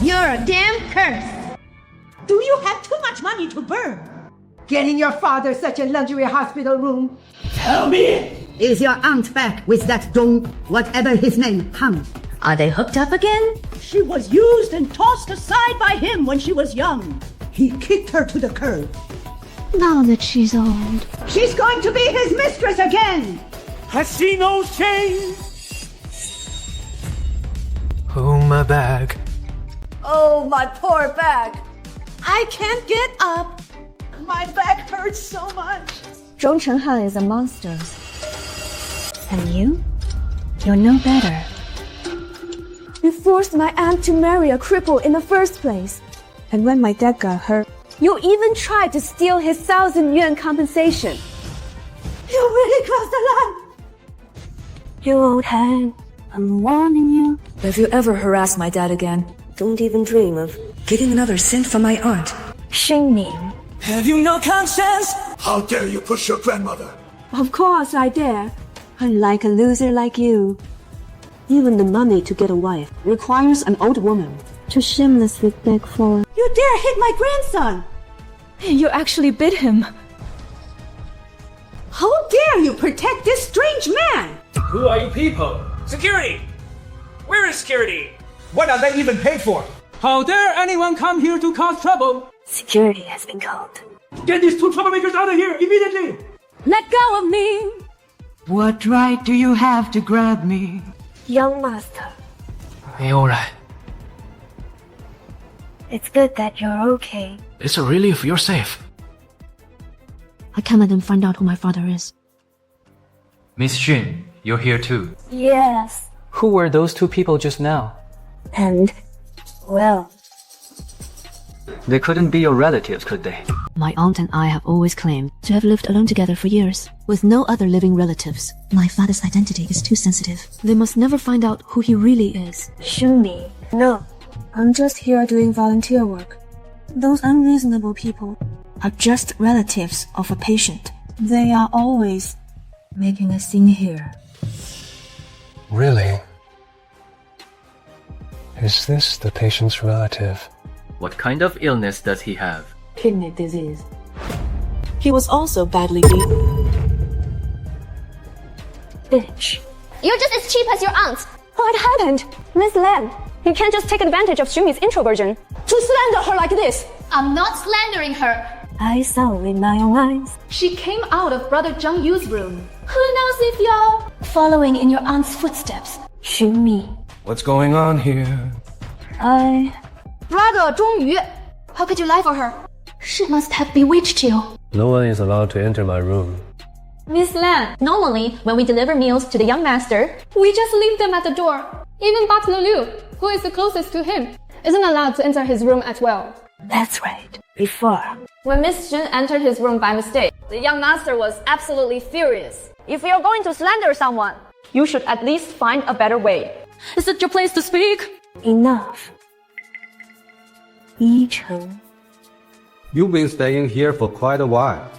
You're a damn curse. Do you have too much money to burn? Getting your father such a luxury hospital room. Tell me! Is your aunt back with that Zhong, whatever his name, Hound? Are they hooked up again? She was used and tossed aside by him when she was young. He kicked her to the curb. Now that she's old. She's going to be his mistress again! Has she no shame? Oh, my back. Oh, my poor back. I can't get up. My back hurts so much. Zhong Chenghan is a monster. And you? You're no better. You forced my aunt to marry a cripple in the first place. And when my dad got hurt, you even tried to steal his 1,000 yuan compensation. You really crossed the line. You old hag, I'm warning you. If you ever harass my dad again, don't even dream of getting another cent from my aunt. Xun Mi. Have you no conscience? How dare you push your grandmother? Of course I dare. Unlike a loser like you. Even the money to get a wife requires an old woman to shamelessly beg for. You dare hit my grandson! You actually bit him. How dare you protect this strange man? Who are you people? Security! Where is security? What are they even paid for? How dare anyone come here to cause trouble? Security has been called. Get these two troublemakers out of here immediately! Let go of me! What right do you have to grab me? Young master. 没有right. It's good that you're okay. It's a relief you're safe. I can't let them find out who my father is. Miss Xun, you're here too. Yes. Who were those two people just now? And, well, They couldn't be your relatives, could they? My aunt and I have always claimed to have lived alone together for years, with no other living relatives. My father's identity is too sensitive. They must never find out who he really is. Xun Mi. No. I'm just here doing volunteer work. Those unreasonable people are just relatives of a patient. They are always making a scene here. Really? Is this the patient's relative? What kind of illness does he have? Kidney disease. He was also badly beaten. Bitch. You're just as cheap as your aunt. What happened? Miss Lan, you can't just take advantage of Xun Mi's introversion to slander her like this. I'm not slandering her. I saw with my own eyes. She came out of Brother Zhong Yu's room. Who knows if you're following in your aunt's footsteps? Xun Mi. What's going on here? Brother Zhong Yu, how could you lie for her? She must have bewitched you. No one is allowed to enter my room. Miss Lan, normally when we deliver meals to the young master, we just leave them at the door. Even Butler Liu, who is the closest to him, isn't allowed to enter his room as well. That's right. Before. When Miss Xun entered his room by mistake, the young master was absolutely furious. If you're going to slander someone, you should at least find a better way. Is it your place to speak? Enough. Haicheng. You've been staying here for quite a while.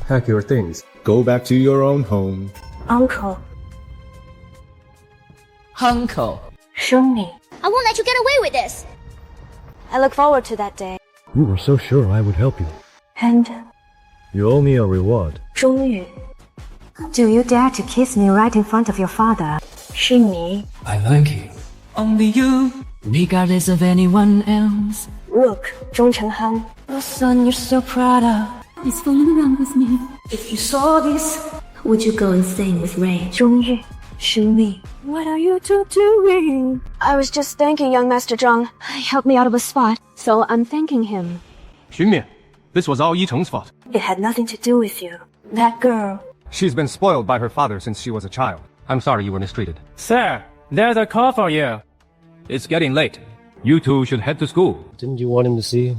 Pack your things. Go back to your own home. Uncle. Uncle. Xun Mi. I won't let you get away with this. I look forward to that day. You were so sure I would help you. And You owe me a reward. Zhong Yu. Do you dare to kiss me right in front of your father? Xun Mi. I like you. Only you, regardless of anyone else. Look, Zhong Chenghan. The son you're so proud of is fooling around with me. If you saw this, Would you go insane with rage? Zhong Yu. Xun Mi. What are you two doing? I was just thanking young Master Zhang. He helped me out of a spot, so I'm thanking him. Xun Mi, this was all Yicheng's fault. It had nothing to do with you. That girl. She's been spoiled by her father since she was a child. I'm sorry you were mistreated. Sir, there's a call for you. It's getting late. You two should head to school. Didn't you want him to see you?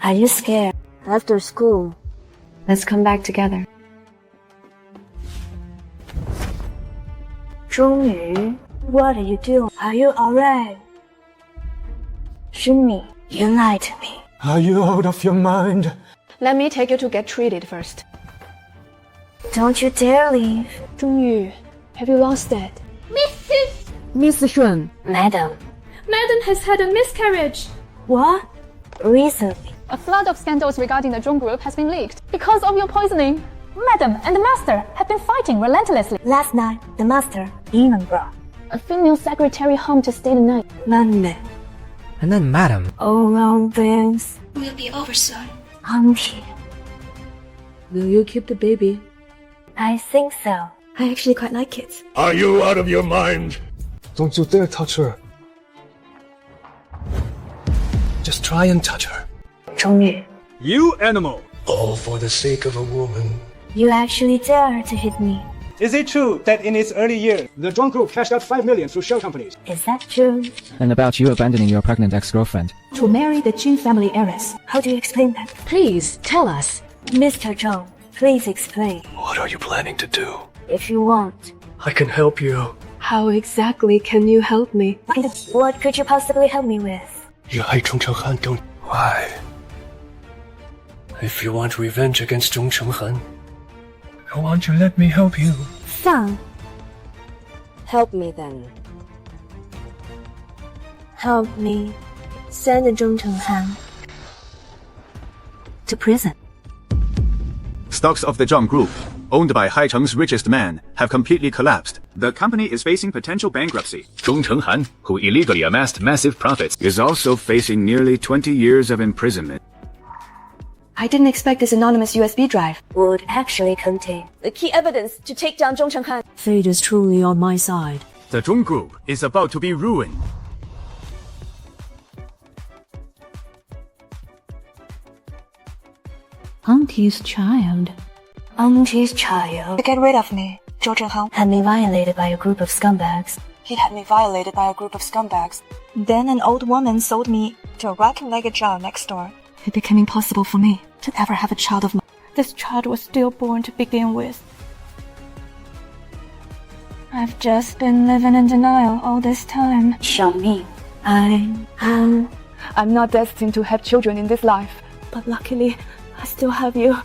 Are you scared? After school, let's come back together. Zhong Yu, what are you doing? Are you alright? Xun Mi, you lied to me. Are you out of your mind? Let me take you to get treated first. Don't you dare leave. Zhong Yu, have you lost it? Miss Xun, Miss Xun. Madam. Madam has had a miscarriage. What? Recently? A flood of scandals regarding the Zhong Group has been leaked because of your poisoning. Madam and the master have been fighting relentlessly. Last night, the master even brought a female secretary home to stay the night. Monday. And then Madam. All of this will be over soon. Auntie. Will you keep the baby? I think so. I actually quite like kids. Are you out of your mind? Don't you dare touch her. Just try and touch her. Zhong Yu. You animal! All for the sake of a woman. You actually dare to hit me. Is it true that in its early years, the Zhong Group cashed out $5 million through shell companies? Is that true? And about you abandoning your pregnant ex-girlfriend. To marry the Qin family heiress. How do you explain that? Please, tell us. Mr. Zhong, please explain. What are you planning to do? If you want. I can help you. How exactly can you help me? What could you possibly help me with? You Haicheng don't. Why? If you want revenge against Zhong Chenghan, why won't you let me help you? Son. Help me then. Help me send Zhong Chenghan to prison. Stocks of the Zhong Group, owned by Haicheng's richest man, have completely collapsed. The company is facing potential bankruptcy. Zhong Chenghan, who illegally amassed massive profits, is also facing nearly 20 years of imprisonment. I didn't expect this anonymous USB drive would actually contain the key evidence to take down Zhong Chenghan. Fate is truly on my side. The Zhong Group is about to be ruined. Auntie's child. Auntie's child. Get rid of me. Zhong Chenghan had me violated by a group of scumbags. He had me violated by a group of scumbags. Then an old woman sold me to a rotten-legged child next door. It became impossible for me to ever have a child of mine. This child was stillborn to begin with. I've just been living in denial all this time. Xun Mi. I'm not destined to have children in this life, but luckily, I still have you.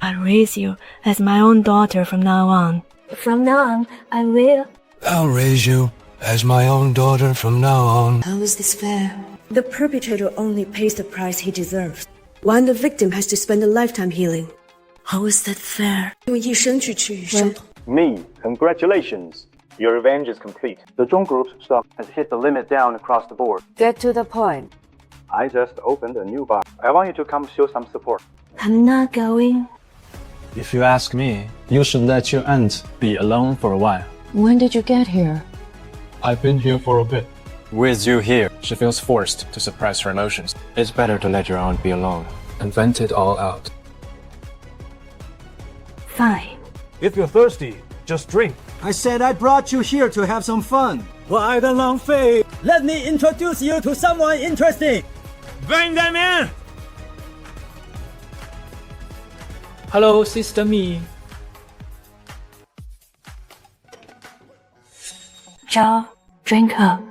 I'll raise you as my own daughter from now on. From now on, I will. I'll raise you as my own daughter from now on. How is this fair? The perpetrator only pays the price he deserves, while the victim has to spend a lifetime healing. How is that fair? Mi, congratulations. Your revenge is complete. The Zhong Group's stock has hit the limit down across the board. Get to the point. I just opened a new bar. I want you to come show some support. I'm not going. If you ask me, you should let your aunt be alone for a while. When did you get here? I've been here for a bit. With you here, she feels forced to suppress her emotions. It's better to let your aunt be alone and vent it all out. Fine. If you're thirsty, just drink. I said I brought you here to have some fun. Let me introduce you to someone interesting. Feigned! Hello, Sister Mi. Zhao, drink up.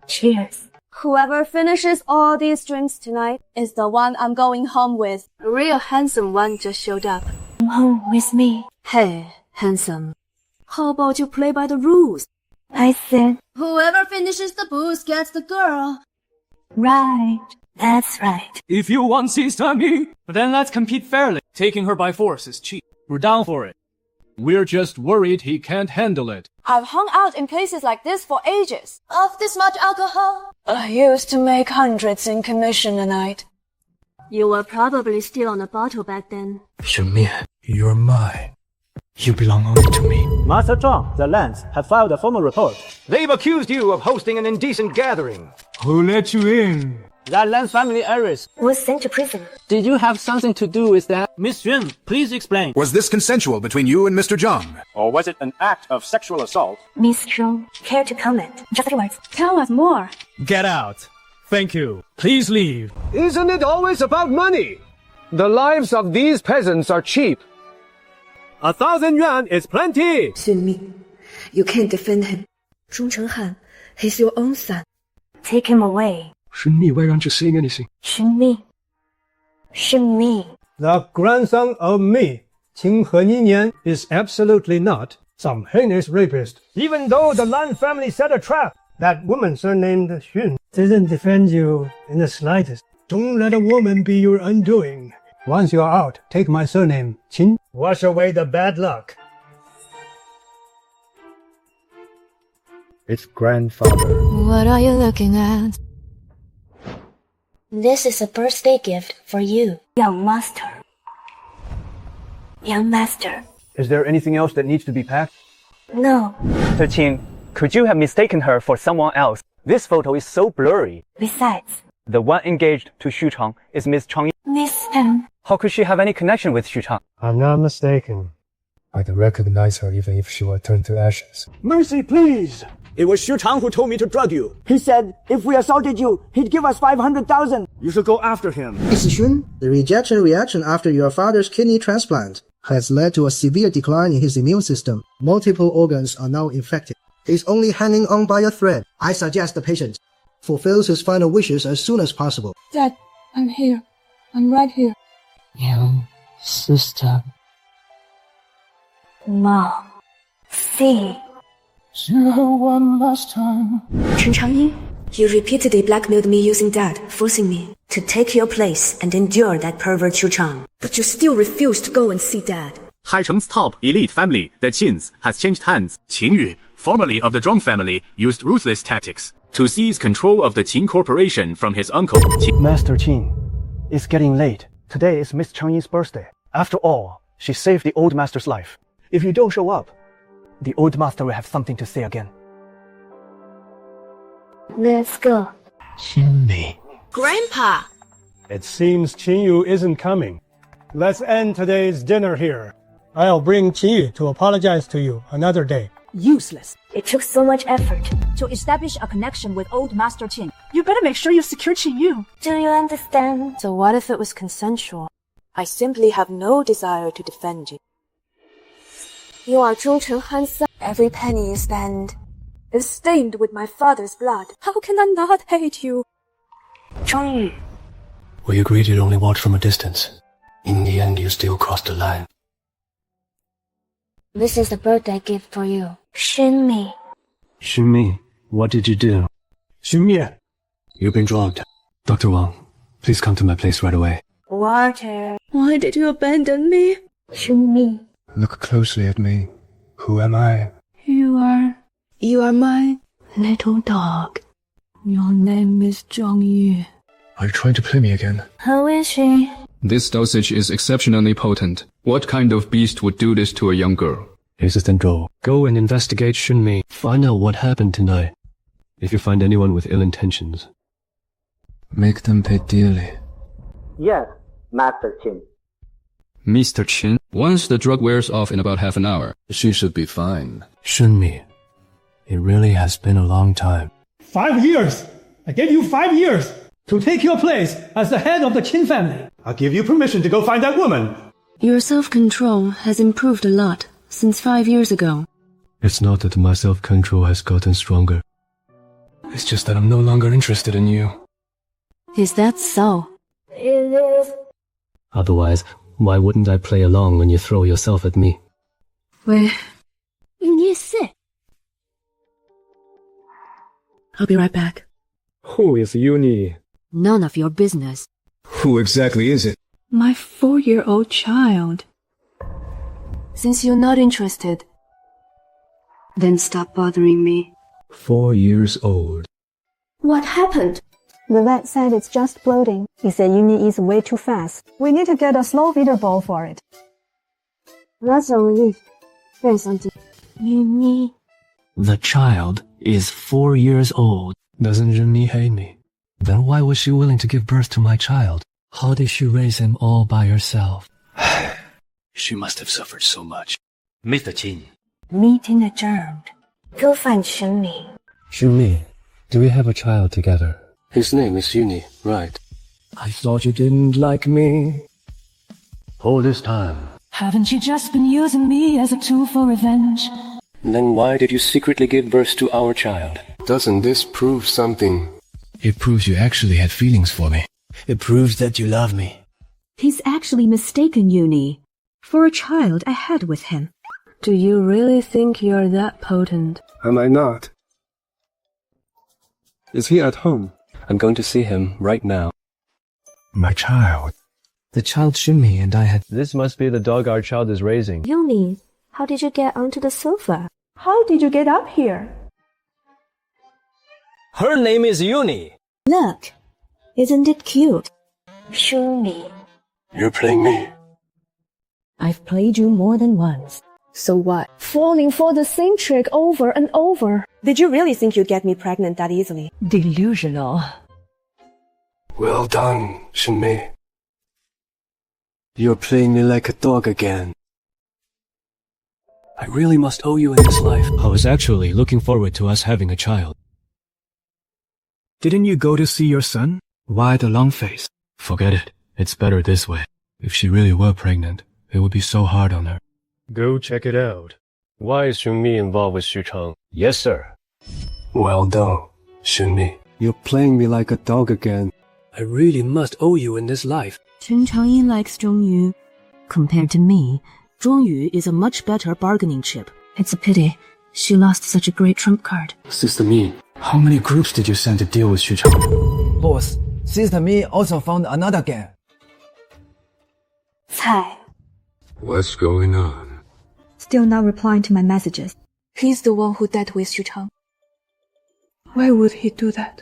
Cheers. Whoever finishes all these drinks tonight is the one I'm going home with. A real handsome one just showed up. Come home with me. Hey, handsome. How about you play by the rules? I said, whoever finishes the booze gets the girl. Right. That's right. If you want Sister Mi, then let's compete fairly. Taking her by force is cheap. We're down for it. We're just worried he can't handle it. I've hung out in places like this for ages. Of this much alcohol? I used to make hundreds in commission a night. You were probably still on a bottle back then. Xun Mi, you're mine. You belong only to me. Master Zhang, the Lance, have filed a formal report. They've accused you of hosting an indecent gathering. Who let you in? That Lance family heiress was sent to prison. Did you have something to do with that? Miss Xun, please explain. Was this consensual between you and Mr. Zhang? Or was it an act of sexual assault? Miss Zhong, care to comment? Just a few words. Tell us more. Get out. Thank you. Please leave. Isn't it always about money? The lives of these peasants are cheap. 1,000 yuan is plenty. Xun Mi, you can't defend him. Zhong Chenghan, he's your own son. Take him away. Xun Mi, why aren't you saying anything? Xun Mi. Xun Mi. The grandson of Mi, Qin Nian, is absolutely not some heinous rapist. Even though the Lan family set a trap, that woman surnamed Xun Didn't defend you in the slightest. Don't let a woman be your undoing. Once you're out, take my surname, Qin. Wash away the bad luck. It's grandfather. What are you looking at? This is a birthday gift for you, young master. Young master. Is there anything else that needs to be packed? No. Mr. Qin, could you have mistaken her for someone else? This photo is so blurry. Besides, The one engaged to Xu Chang is Miss Zhong Yu. Miss Pen. How could she have any connection with Xu Chang? I'm not mistaken. I'd recognize her even if she were turned to ashes. Mercy, please! It was Xu Chang who told me to drug you. He said if we assaulted you, he'd give us 500,000. You should go after him. Mrs. Xun, the rejection reaction after your father's kidney transplant has led to a severe decline in his immune system. Multiple organs are now infected. He's only hanging on by a thread. I suggest the patient fulfills his final wishes as soon as possible. Dad, I'm here. I'm right here. Young sister. Mom. See. One last time. Chen Changyi, you repeatedly blackmailed me using Dad, forcing me to take your place and endure that pervert Xu Chang. But you still refuse to go and see Dad. Haicheng's top elite family, the Qins, has changed hands. Qin Yu, formerly of the Zhong family, used ruthless tactics to seize control of the Qin corporation from his uncle. Master Qin, it's getting late. Today is Miss Changyi's birthday. After all, she saved the old master's life. If you don't show up, the old master will have something to say again. Let's go. Xun Mi. Grandpa! It seems Qin Yu isn't coming. Let's end today's dinner here. I'll bring Qin Yu to apologize to you another day. Useless. It took so much effort to establish a connection with old Master Qin. You better make sure you secure Qin Yu. Do you understand? So what if it was consensual? I simply have no desire to defend you. You are Zhong Han's son. Every penny you spend is stained with my father's blood. How can I not hate you? Zhong Yu. We agreed you'd only watch from a distance. In the end, you still crossed the line. This is the birthday gift for you. Xun Mi. Xun Mi, what did you do? Xun Mi. You've been drugged. Dr. Wang, please come to my place right away. Water. Why did you abandon me? Xun Mi. Look closely at me. Who am I? You are my little dog. Your name is Zhong Yu. Are you trying to play me again? Who is she? This dosage is exceptionally potent. What kind of beast would do this to a young girl? Assistant Zhou, go and investigate Xun Mi. Find out what happened tonight. If you find anyone with ill intentions, make them pay dearly. Yes, Master Qin. Mr. Qin, once the drug wears off in about half an hour, She should be fine. Xun Mi, it really has been a long time. 5 years! I gave you 5 years to take your place as the head of the Qin family. I'll give you permission to go find that woman. Your self-control has improved a lot since 5 years ago. It's not that my self-control has gotten stronger. It's just that I'm no longer interested in you. Is that so? It is. Otherwise, why wouldn't I play along when you throw yourself at me? Wait. I'll be right back. Who is Uni? None of your business. Who exactly is it? My 4-year-old child. Since you're not interested, then stop bothering me. 4 years old. What happened? The vet said it's just bloating. He said Uni eats way too fast. We need to get a slow feeder bowl for it. That's a relief. There's something. Uni. The child is 4 years old. Doesn't Xun Mi hate me? Then why was she willing to give birth to my child? How did she raise him all by herself? She must have suffered so much. Mr. Qin. Meeting adjourned. Go find Xun Mi. Xun Mi, do we have a child together? His name is Uni, right? I thought you didn't like me. All this time. Haven't you just been using me as a tool for revenge? Then why did you secretly give birth to our child? Doesn't this prove something? It proves you actually had feelings for me. It proves that you love me. He's actually mistaken Uni for a child I had with him. Do you really think you're that potent? Am I not? Is he at home? I'm going to see him right now. My child. The child Xun Mi and I had... This must be the dog our child is raising. Yumi, how did you get onto the sofa? How did you get up here? Her name is Yuni. Look, isn't it cute? Xun Mi. You're playing me. I've played you more than once. So what? Falling for the same trick over and over. Did you really think you'd get me pregnant that easily? Delusional. Well done, Xun Mi. You're playing me like a dog again. I really must owe you in this life. I was actually looking forward to us having a child. Didn't you go to see your son? Why the long face? Forget it. It's better this way. If she really were pregnant, it would be so hard on her. Go check it out. Why is Xun Mi involved with Xu Chang? Yes, sir. Well done, Xun Mi. You're playing me like a dog again. I really must owe you in this life. Chen Changyin likes Zhong Yu. Compared to me, Zhong Yu is a much better bargaining chip. It's a pity. She lost such a great trump card. Sister Mi, how many groups did you send to deal with Xu Chang? Boss, Sister Mi also found another gang. Cai. What's going on? Still not replying to my messages. He's the one who dealt with Xu Chang. Why would he do that?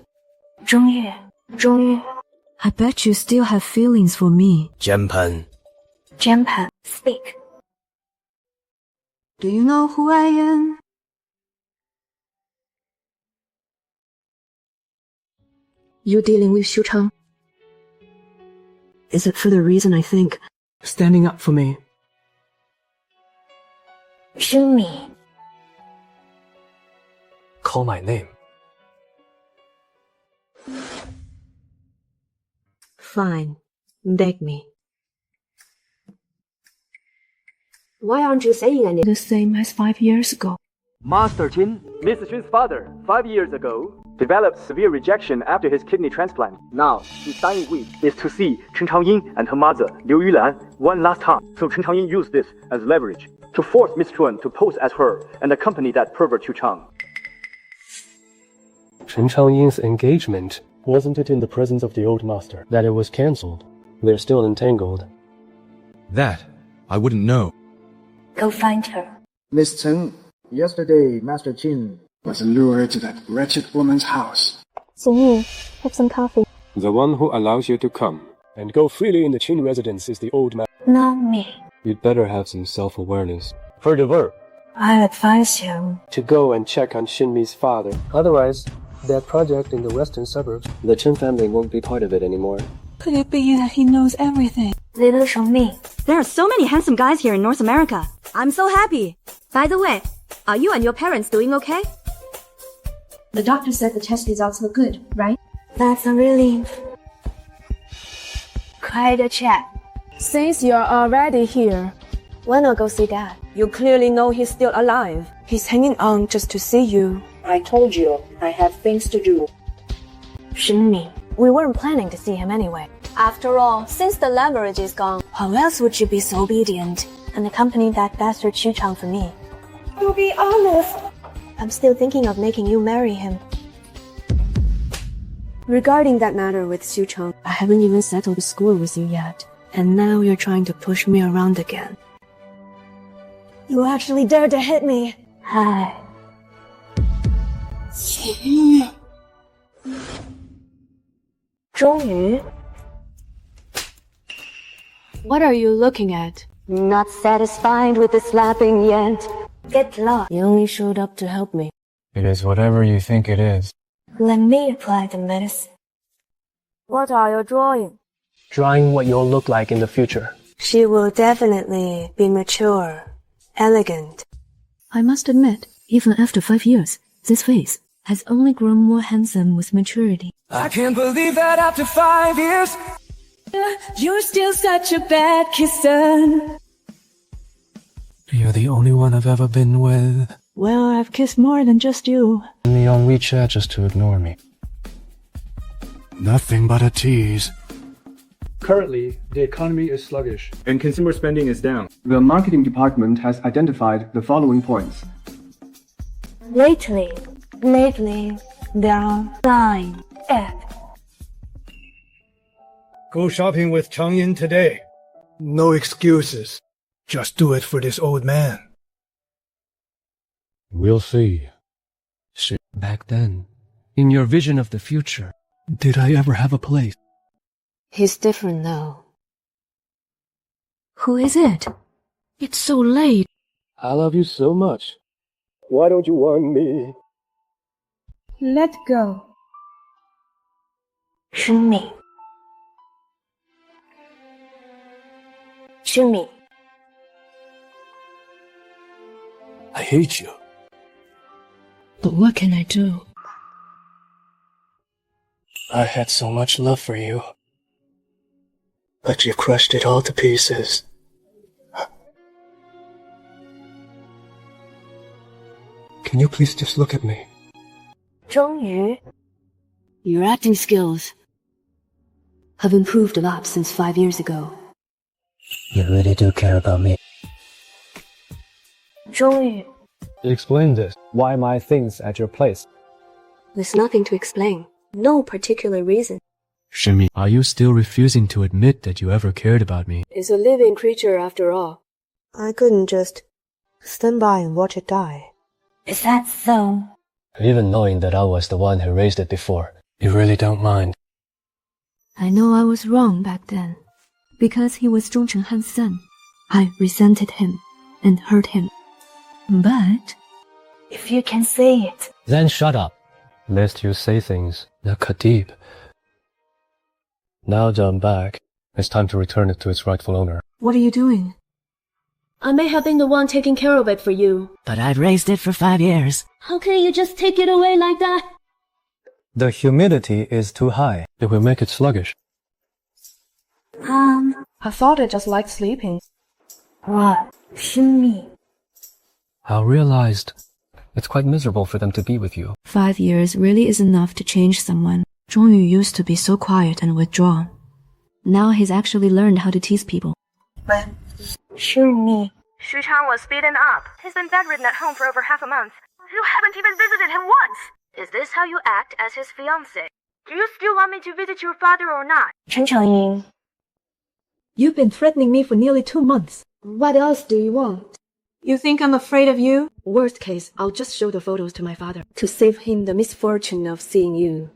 Zhong Yu. I bet you still have feelings for me. Jianpan. Jianpan, speak. Do you know who I am? You dealing with Xu Chang? Is it for the reason I think? Standing up for me. Xun Mi. Call my name. Fine. Beg me. Why aren't you saying anything? The same as 5 years ago. Master Qin, Mr. Qin's father, 5 years ago, developed severe rejection after his kidney transplant. Now, his dying wish is to see Chen Changyin and her mother, Liu Yulan, one last time. So Chen Changyin used this as leverage to force Miss Chuan to pose as her and accompany that pervert Qiu Chang. Chen Changyin's engagement. Wasn't it in the presence of the old master that it was cancelled? They're still entangled. That, I wouldn't know. Go find her. Miss Chen, yesterday Master Qin was lured to that wretched woman's house. Zhong Yu, have some coffee. The one who allows you to come and go freely in the Qin residence is the old man. Not me. You'd better have some self-awareness. Furthermore, I advise you to go and check on Xun Mi's father. Otherwise, that project in the western suburbs, the Qin family won't be part of it anymore. Could it be that he knows everything? Little Zhong Mi. There are so many handsome guys here in North America. I'm so happy. By the way, are you and your parents doing okay? The doctor said the test results look good, right? That's a relief. Quite a chat. Since you're already here, why not go see Dad? You clearly know he's still alive. He's hanging on just to see you. I told you, I have things to do. Xun Mi. We weren't planning to see him anyway. after all, since the leverage is gone, how else would you be so obedient and accompany that bastard Qu Chang for me? To be honest, I'm still thinking of making you marry him. Regarding that matter with Xu Chang, I haven't even settled the score with you yet. And now you're trying to push me around again. You actually dared to hit me. Hi. Zhong Yu. What are you looking at? Not satisfied with the slapping yet. Get lost. You only showed up to help me. It is whatever you think it is. Let me apply the medicine. What are you drawing? Drawing what you'll look like in the future. She will definitely be mature, elegant. I must admit, even after 5 years, this face has only grown more handsome with maturity. I can't believe that after 5 years, you're still such a bad kisser. You're the only one I've ever been with. Well, I've kissed more than just you. Me on WeChat just to ignore me. Nothing but a tease. Currently, the economy is sluggish. And consumer spending is down. The marketing department has identified the following points. Lately, there are signs Go shopping with Changyin today. No excuses. Just do it for this old man. We'll see. Back then, in your vision of the future, did I ever have a place? He's different now. Who is it? It's so late. I love you so much. Why don't you want me? Let go. Xun Mi. Xun Mi. I hate you. But what can I do? I had so much love for you. But you crushed it all to pieces. Can you please just look at me? Zhong Yu. Your acting skills have improved a lot since 5 years ago. You really do care about me. Zhong Yu. Explain this. Why my things at your place? There's nothing to explain. No particular reason. Xun Mi, are you still refusing to admit that you ever cared about me? It's a living creature after all. I couldn't just stand by and watch it die. Is that so? Even knowing that I was the one who raised it before, you really don't mind. I know I was wrong back then. Because he was Zhong Han's son, I resented him and hurt him. But if you can say it, then shut up, lest you say things that cut deep. Now that I'm back, it's time to return it to its rightful owner. What are you doing? I may have been the one taking care of it for you. But I've raised it for 5 years. How can you just take it away like that? The humidity is too high. It will make it sluggish. I thought it just liked sleeping. What? Xun Mi. I realized it's quite miserable for them to be with you. 5 years really is enough to change someone. Zhong Yu used to be so quiet and withdrawn. Now he's actually learned how to tease people. Xun Mi. Xu Chang was beaten up. He's been bedridden at home for over half a month. You haven't even visited him once. Is this how you act as his fiancé? Do you still want me to visit your father or not? Chen Changyin. You've been threatening me for nearly 2 months. What else do you want? You think I'm afraid of you? Worst case, I'll just show the photos to my father to save him the misfortune of seeing you.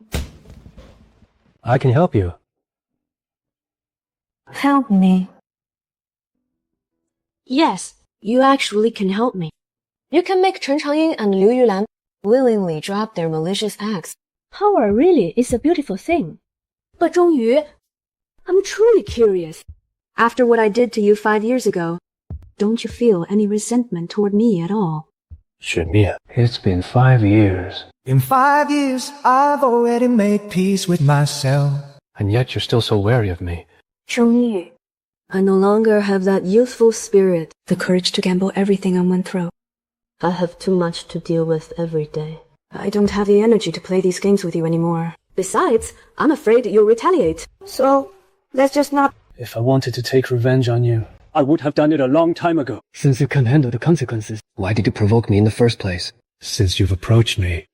I can help you. Help me. Yes, you actually can help me. You can make Chen Changyin and Liu Yulan willingly drop their malicious acts. Power really is a beautiful thing. But Zhong Yu, I'm truly curious. After what I did to you 5 years ago, don't you feel any resentment toward me at all? Xun Mi, it's been 5 years. In 5 years, I've already made peace with myself. And yet you're still so wary of me. Zhong Yu. I no longer have that youthful spirit, the courage to gamble everything on one throw. I have too much to deal with every day. I don't have the energy to play these games with you anymore. Besides, I'm afraid you'll retaliate. So, let's just not. If I wanted to take revenge on you, I would have done it a long time ago. Since you can't handle the consequences, why did you provoke me in the first place? Since you've approached me,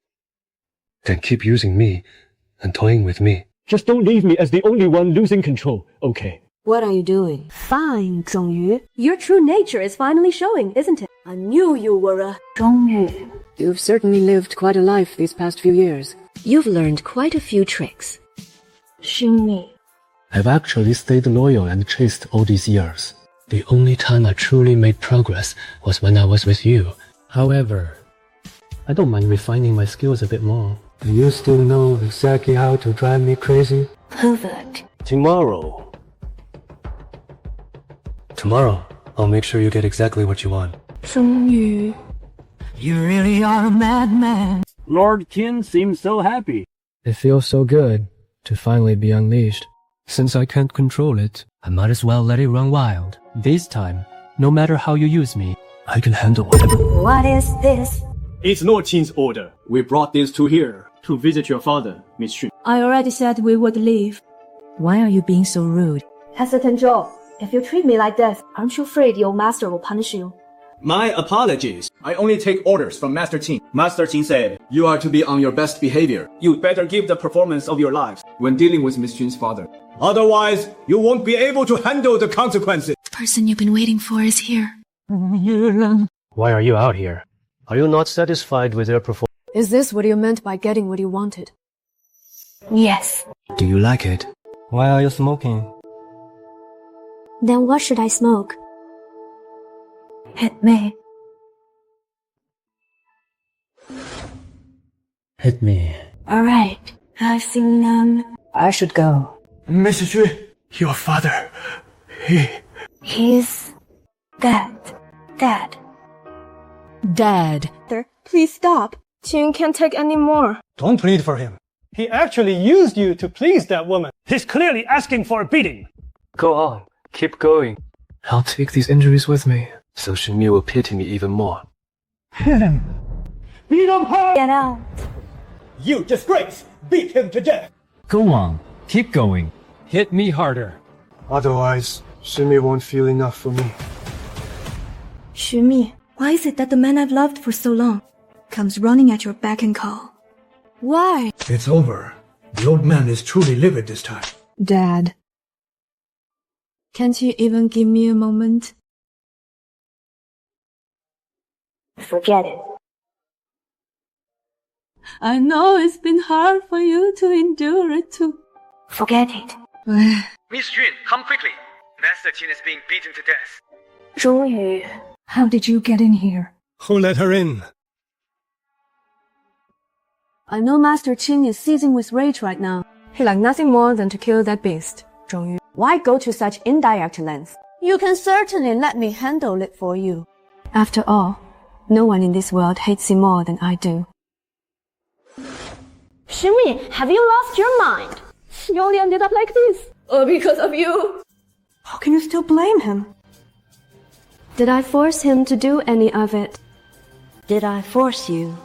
then keep using me and toying with me. Just don't leave me as the only one losing control, okay? What are you doing? Fine, Zhong Yu. Your true nature is finally showing, isn't it? I knew you were a... Zhong Yu. You've certainly lived quite a life these past few years. You've learned quite a few tricks. Xun Mi. I've actually stayed loyal and chaste all these years. The only time I truly made progress was when I was with you. However, I don't mind refining my skills a bit more. Do you still know exactly how to drive me crazy? Pervert. Tomorrow, I'll make sure you get exactly what you want. Zhong Yu. You really are a madman. Lord Qin seems so happy. It feels so good to finally be unleashed. Since I can't control it, I might as well let it run wild. This time, no matter how you use me, I can handle whatever. What is this? It's not Qin's order. We brought these two here to visit your father, Miss Xun. I already said we would leave. Why are you being so rude? Hesitant Joe, if you treat me like this, aren't you afraid your master will punish you? My apologies. I only take orders from Master Qin. Master Qin said, you are to be on your best behavior. You'd better give the performance of your lives when dealing with Miss Jun's father. Otherwise, you won't be able to handle the consequences. The person you've been waiting for is here. Why are you out here? Are you not satisfied with your performance? Is this what you meant by getting what you wanted? Yes. Do you like it? Why are you smoking? Then what should I smoke? Hit me. Hit me. Alright. I've seen, I should go. Mrs. Xu, your father, he's dead. Dad. Please stop. Qin can't take any more. Don't plead for him. He actually used you to please that woman. He's clearly asking for a beating. Go on. Keep going. I'll take these injuries with me, so Xun Mi will pity me even more. Hit him. Beat him hard. Get out. You disgrace! Beat him to death! Go on. Keep going. Hit me harder. Otherwise, Xun Mi won't feel enough for me. Xun Mi, why is it that the man I've loved for so long comes running at your beck and call? Why? It's over. The old man is truly livid this time. Dad. Can't you even give me a moment? Forget it. I know it's been hard for you to endure it too. Forget it. Miss Jun, come quickly. Master Qin is being beaten to death. Zhong Yu. How did you get in here? Who let her in? I know Master Qin is seizing with rage right now. He liked nothing more than to kill that beast, Zhong Yu. Why go to such indirect lengths? You can certainly let me handle it for you. After all, no one in this world hates him more than I do. Xun Mi, have you lost your mind? You only ended up like this. All because of you. How can you still blame him? Did I force him to do any of it? Did I force you?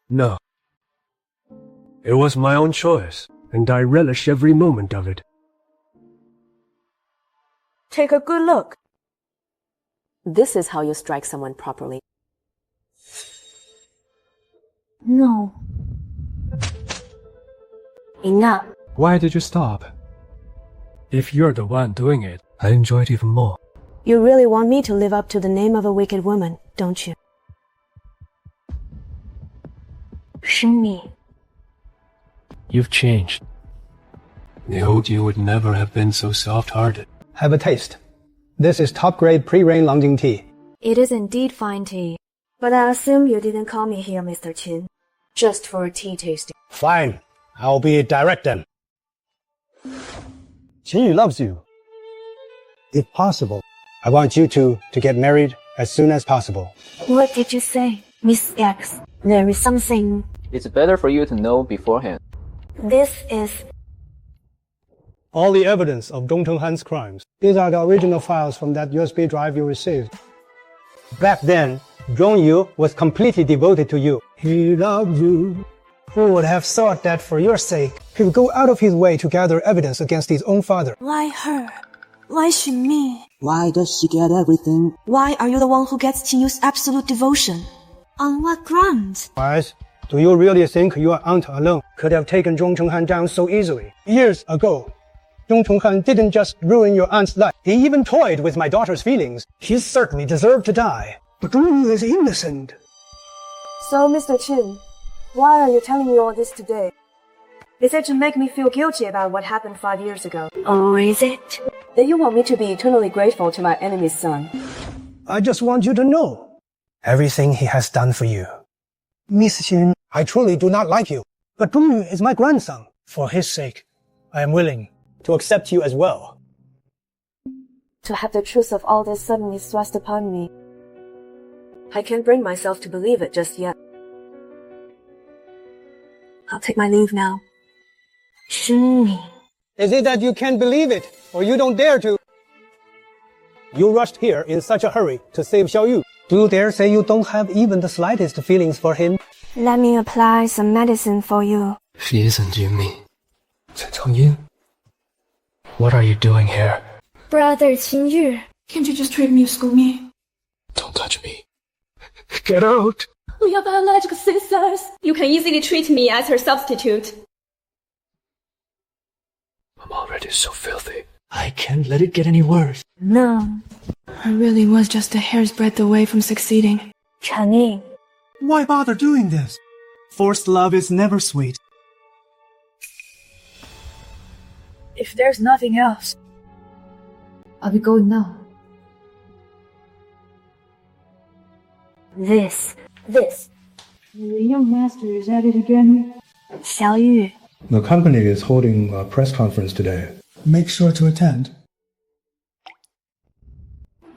No. It was my own choice, and I relish every moment of it. Take a good look. This is how you strike someone properly. No. Enough. Why did you stop? If you're the one doing it, I enjoy it even more. You really want me to live up to the name of a wicked woman, don't you? Xun Mi. You've changed. The old you would never have been so soft-hearted. Have a taste. This is top-grade pre-rain Longjing tea. It is indeed fine tea. But I assume you didn't call me here, Mr. Qin, just for a tea tasting. Fine. I'll be direct then. Qin Yu loves you. If possible, I want you two to get married as soon as possible. What did you say, Miss X? There is something. It's better for you to know beforehand. This is... All the evidence of Dong Chenghan's crimes. These are the original files from that USB drive you received. Back then, Zhong Yu was completely devoted to you. He loved you. Who would have thought that for your sake, he would go out of his way to gather evidence against his own father? Why her? Why Xun Mi? Why does she get everything? Why are you the one who gets Qin Yu's absolute devotion? On what grounds? Wise, do you really think your aunt alone could have taken Zhong Chenghan down so easily? Years ago, Zhong Chenghan didn't just ruin your aunt's life. He even toyed with my daughter's feelings. He certainly deserved to die. But Zhong Yu is innocent. So, Mr. Qin, why are you telling me all this today? Is it to make me feel guilty about what happened 5 years ago? Or is it? Then you want me to be eternally grateful to my enemy's son? I just want you to know everything he has done for you. Miss Xin, I truly do not like you, but Zhong Yu is my grandson. For his sake, I am willing to accept you as well. To have the truth of all this suddenly thrust upon me, I can't bring myself to believe it just yet. I'll take my leave now. Xun Mi. Is it that you can't believe it, or you don't dare to? You rushed here in such a hurry to save Xiaoyu. Do you dare say you don't have even the slightest feelings for him? Let me apply some medicine for you. She isn't Xun Mi. Zhong Yu? What are you doing here? Brother Qin Yu, Can't you just trade me with Xun Mi? Don't touch me. Get out! We are biological sisters. You can easily treat me as her substitute. I'm already so filthy. I can't let it get any worse. No. I really was just a hair's breadth away from succeeding. Chang'e. Why bother doing this? Forced love is never sweet. If there's nothing else, I'll be going now. This. The young master is at it again. Xiao Yu. The company is holding a press conference today. Make sure to attend.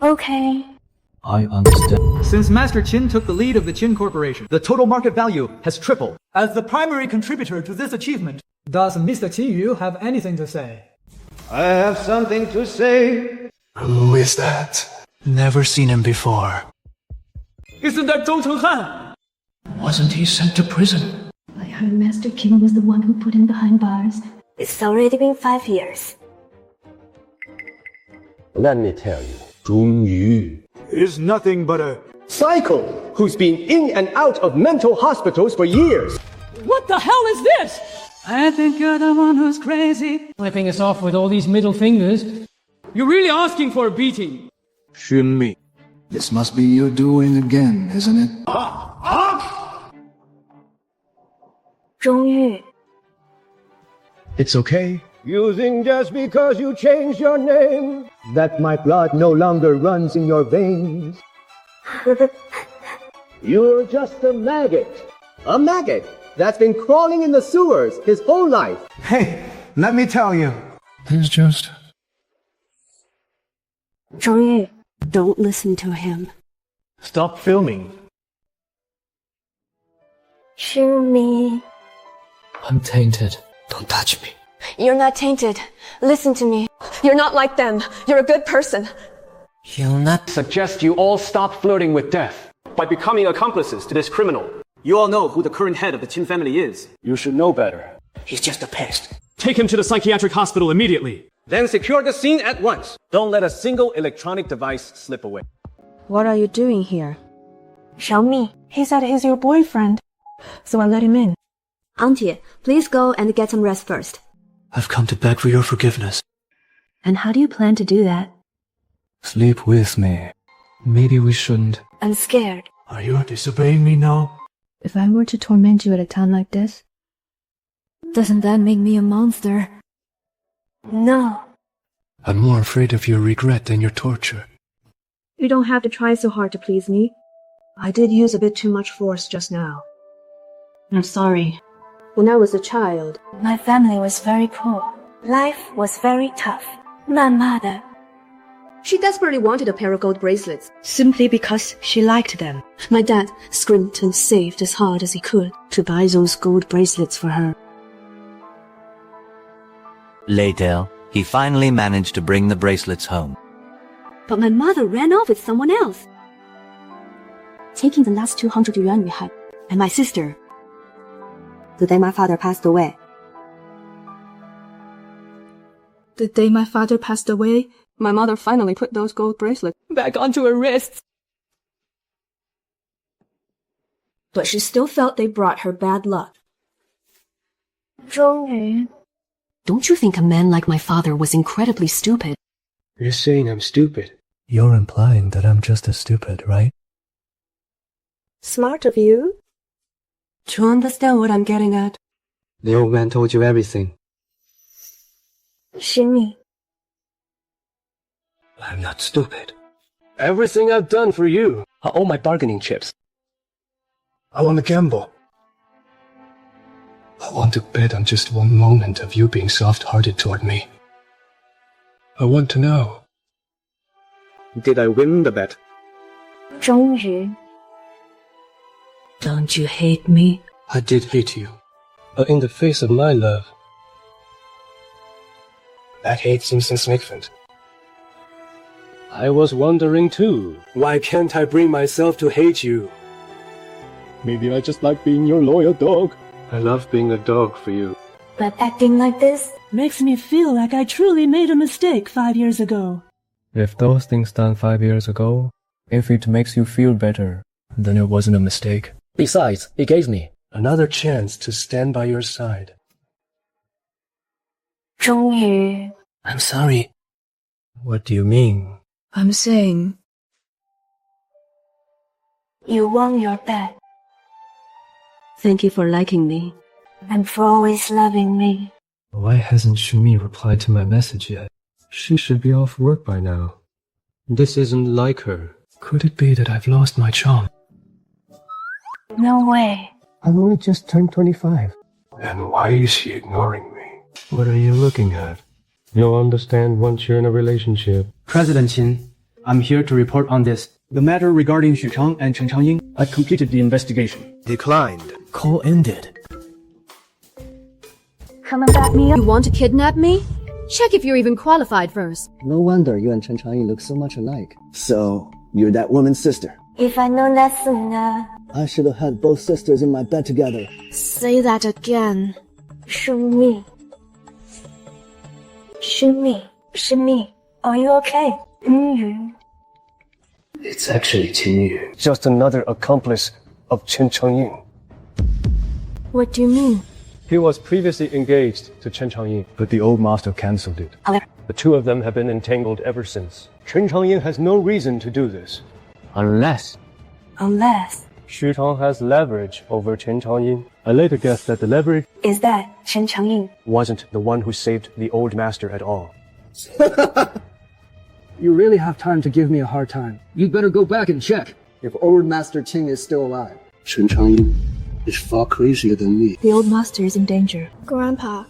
Okay. I understand. Since Master Qin took the lead of the Qin Corporation, the total market value has tripled. As the primary contributor to this achievement, does Mr. Qin Yu have anything to say? I have something to say. Who is that? Never seen him before. Isn't that Zhong Han? Wasn't he sent to prison? I heard Master Qin was the one who put him behind bars. It's already been 5 years. Let me tell you, Zhong Yu is nothing but a psycho who's been in and out of mental hospitals for years. What the hell is this? I think you're the one who's crazy. Flipping us off with all these middle fingers. You're really asking for a beating. Xun Mi. This must be your doing again, isn't it? Zhong Yu. It's okay. You think just because you changed your name that my blood no longer runs in your veins? You're just a maggot. A maggot that's been crawling in the sewers his whole life. Hey, let me tell you. It's just... Zhong Yu, don't listen to him. Stop filming. Xun Mi. I'm tainted. Don't touch me. You're not tainted. Listen to me. You're not like them. You're a good person. He'll not Suggest you all stop flirting with death by becoming accomplices to this criminal. You all know who the current head of the Qin family is. You should know better. He's just a pest. Take him to the psychiatric hospital immediately. Then secure the scene at once. Don't let a single electronic device slip away. what are you doing here? Xiao Mi. He said he's your boyfriend, so I let him in. Auntie, please go and get some rest first. I've come to beg for your forgiveness. And how do you plan to do that? Sleep with me. Maybe we shouldn't. I'm scared. Are you disobeying me now? If I were to torment you at a time like this, doesn't that make me a monster? No. I'm more afraid of your regret than your torture. You don't have to try so hard to please me. I did use a bit too much force just now. I'm sorry. When I was a child, My family was very poor. Life was very tough. My mother. She desperately wanted a pair of gold bracelets. simply because she liked them. My dad scrimped and saved as hard as he could to buy those gold bracelets for her. Later, he finally managed to bring the bracelets home. But my mother ran off with someone else, taking the last 200 yuan we had, and my sister. The day my father passed away. The day my father passed away, my mother finally put those gold bracelets back onto her wrists. But she still felt they brought her bad luck. Zhong Yu. Don't you think a man like my father was incredibly stupid? You're saying I'm stupid. You're implying that I'm just as stupid, right? Smart of you. Do you understand what I'm getting at? The old man told you everything. Xun Mi. I'm not stupid. Everything I've done for you are all my bargaining chips. I want to gamble. I want to bet on just one moment of you being soft-hearted toward me. I want to know. Did I win the bet? Zhong Yu. Don't you hate me? I did hate you. But in the face of my love, that hate seems insignificant. I was wondering too, why can't I bring myself to hate you? Maybe I just like being your loyal dog. I love being a dog for you. But acting like this makes me feel like I truly made a mistake 5 years ago. If those things done 5 years ago, if it makes you feel better, then it wasn't a mistake. Besides, it gave me another chance to stand by your side. 终于 I'm sorry. What do you mean? I'm saying you won your bet. Thank you for liking me. And for always loving me. Why hasn't Xun Mi replied to my message yet? She should be off work by now. This isn't like her. Could it be that I've lost my charm? No way. I've only just turned 25. And why is she ignoring me? What are you looking at? You'll understand once you're in a relationship. President Qin, I'm here to report on this. The matter regarding Xu Chang and Chen Changying, I completed the investigation. Declined. Call ended. Come and back me up. You want to kidnap me? Check if you're even qualified first. No wonder you and Chen Changying look so much alike. So, you're that woman's sister. If I know that sooner. I should have had both sisters in my bed together. Say that again. Xun Mi. Xun Mi. Are you okay? Qin Yu. It's actually Qin Yu. Just another accomplice of Chen Changying. What do you mean? He was previously engaged to Chen Changying, but the old master cancelled it. The two of them have been entangled ever since. Chen Changying has no reason to do this. Unless Xu Chang has leverage over Chen Changying. I later guessed that the leverage Is that Chen Changying? wasn't the one who saved the old master at all. You really have time to give me a hard time. You'd better go back and check if old Master Qing is still alive. Chen Changying is far crazier than me. The old master is in danger. Grandpa,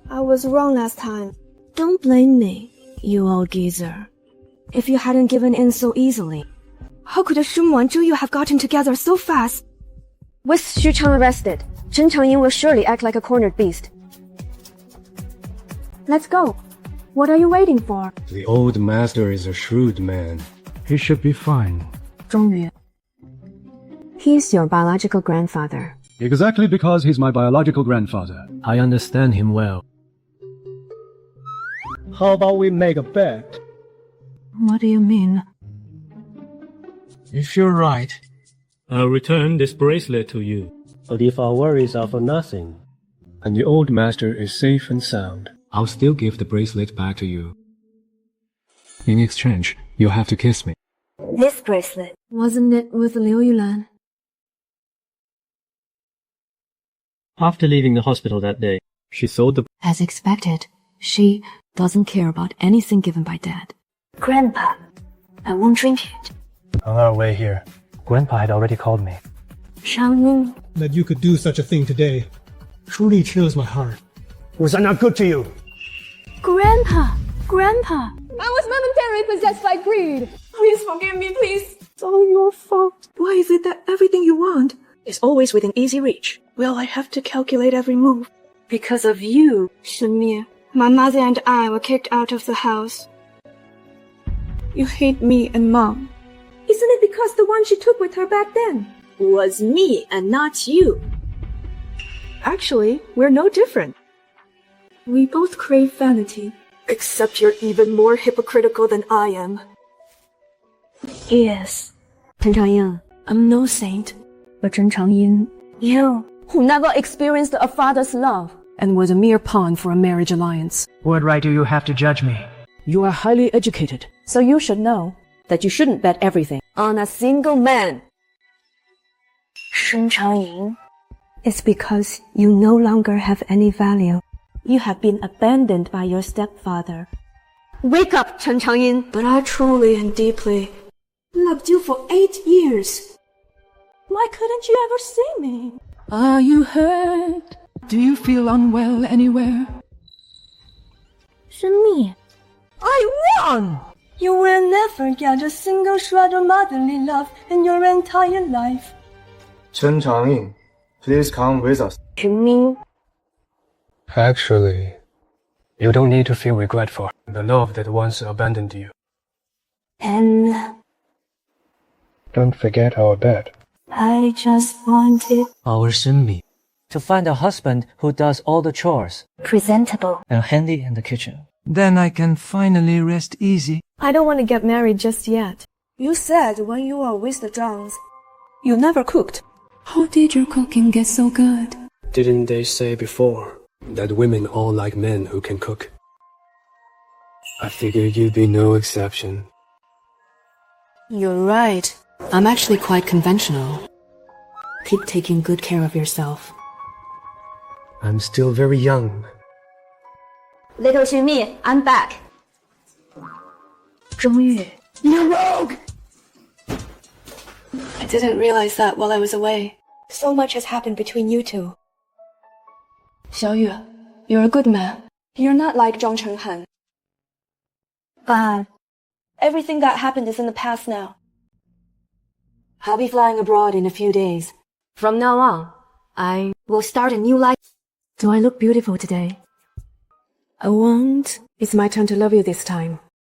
I was wrong last time. Don't blame me, you old geezer. If you hadn't given in so easily. How could Xun and Zhong Yu have gotten together so fast? With Xu Chang arrested, Chen Changying will surely act like a cornered beast. Let's go. What are you waiting for? The old master is a shrewd man. He should be fine. 终于 He's your biological grandfather. Exactly because he's my biological grandfather. I understand him well. How about we make a bet? What do you mean? If you're right, I'll return this bracelet to you. But if our worries are for nothing, And the old master is safe and sound, I'll still give the bracelet back to you. In exchange, you'll have to kiss me. This bracelet. Wasn't it with Liu Yulan? after leaving the hospital that day, she sold the... As expected, she doesn't care about anything given by Dad. Grandpa, I won't drink it. On our way here, Grandpa had already called me. Zhang That you could do such a thing today truly chills my heart. Was I not good to you? Grandpa! Grandpa! I was momentarily possessed by greed. Please forgive me, please. It's all your fault. Why is it that everything you want is always within easy reach? Will I have to calculate every move? Because of you, Xun Mi, my mother and I were kicked out of the house. You hate me and Mom. Isn't it because the one she took with her back then was me and not you? Actually, we're no different. We both crave vanity. Except you're even more hypocritical than I am. Yes. Chen Changying, I'm no saint. but Chen Changying, You, who never experienced a father's love And was a mere pawn for a marriage alliance. What right do you have to judge me? You are highly educated, so you should know that you shouldn't bet everything on a single man. Xun Changying. it's because you no longer have any value. You have been abandoned by your stepfather. Wake up, Chen Changying. But I truly and deeply loved you for 8 years. Why couldn't you ever see me? Are you hurt? Do you feel unwell anywhere? Xun Mi. I won! You will never get a single shred of motherly love in your entire life. Chen Changying, please come with us. Xun Mi. Actually, you don't need to feel regret for the love that once abandoned you. And Don't forget our bet. I just wanted Our Xun Mi. To find a husband who does all the chores presentable. and handy in the kitchen. Then I can finally rest easy. I don't want to get married just yet. You said when you were with the Zhongs, You never cooked. How did your cooking get so good? Didn't they say before that women all like men who can cook? I figured you'd be no exception. You're right. I'm actually quite conventional. Keep taking good care of yourself. I'm still very young. Little Xun Mi, I'm back. Zhong Yu. You rogue! I didn't realize that while I was away. So much has happened between you two. Xiaoyu, you're a good man. You're not like Zhong Chenghan. But everything that happened is in the past now. I'll be flying abroad in a few days. From now on, I will start a new life. Do I look beautiful today? I won't. It's my turn to love you this time.